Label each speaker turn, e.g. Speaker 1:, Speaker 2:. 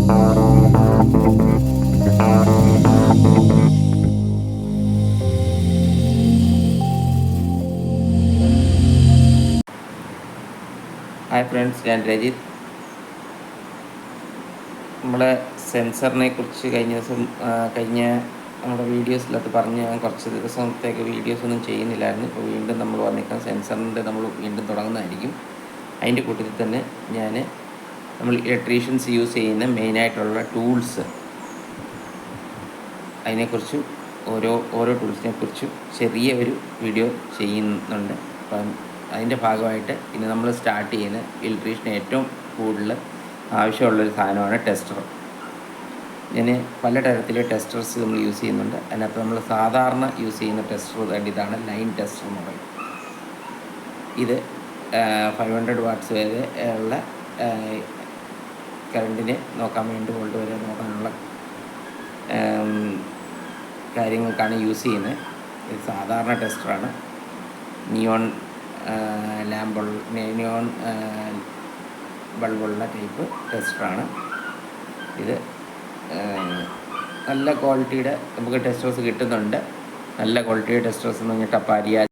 Speaker 1: Hi friends, ഞാൻ രജിത്ത്. നമ്മളെ സെൻസറിനെ കുറിച്ച് കഴിഞ്ഞ നമ്മുടെ വീഡിയോസിലൊക്കെ പറഞ്ഞ് ഞാൻ കുറച്ച് ദിവസത്തേക്ക് വീഡിയോസൊന്നും ചെയ്യുന്നില്ലായിരുന്നു. ഇപ്പോൾ വീണ്ടും നമ്മൾ വന്നിരിക്കുന്ന സെൻസറിൻ്റെ നമ്മൾ വീണ്ടും തുടങ്ങുന്നതായിരിക്കും. അതിൻ്റെ കൂട്ടത്തിൽ തന്നെ നമ്മൾ ഇലക്ട്രീഷ്യൻസ് യൂസ് ചെയ്യുന്ന മെയിനായിട്ടുള്ള ടൂൾസ്, അതിനെക്കുറിച്ചും ഓരോ ടൂൾസിനെ കുറിച്ചും ചെറിയ ഒരു വീഡിയോ ചെയ്യുന്നുണ്ട്. അപ്പം അതിൻ്റെ ഭാഗമായിട്ട് ഇന്ന് നമ്മൾ സ്റ്റാർട്ട് ചെയ്യുന്ന ഇലക്ട്രീഷ്യന് ഏറ്റവും കൂടുതൽ ആവശ്യമുള്ളൊരു സാധനമാണ് ടെസ്റ്റർ. ഞാൻ പല തരത്തിലെ ടെസ്റ്റേഴ്സ് നമ്മൾ യൂസ് ചെയ്യുന്നുണ്ട്. അതിനകത്ത് നമ്മൾ സാധാരണ യൂസ് ചെയ്യുന്ന ടെസ്റ്റർ ഇതാണ്, ലൈൻ ടെസ്റ്റർ എന്ന് പറയും. ഇത് 500 വാട്ട്സ് വരെ ഉള്ള കറണ്ടിനെ നോക്കാൻ വേണ്ടി, വോൾട്ട് വരെ നോക്കാനുള്ള കാര്യങ്ങൾക്കാണ് യൂസ് ചെയ്യുന്നത്. ഇത് സാധാരണ ടെസ്റ്ററാണ്. നിയോൺ ബൾബുള്ള ടൈപ്പ് ടെസ്റ്ററാണ് ഇത്. നല്ല ക്വാളിറ്റിയുടെ നമുക്ക് ടെസ്റ്റേഴ്സ് കിട്ടുന്നുണ്ട്. നല്ല ക്വാളിറ്റിയുടെ ടെസ്റ്റേഴ്സ് എന്ന് പറഞ്ഞാൽ ടപ്പാരിയ,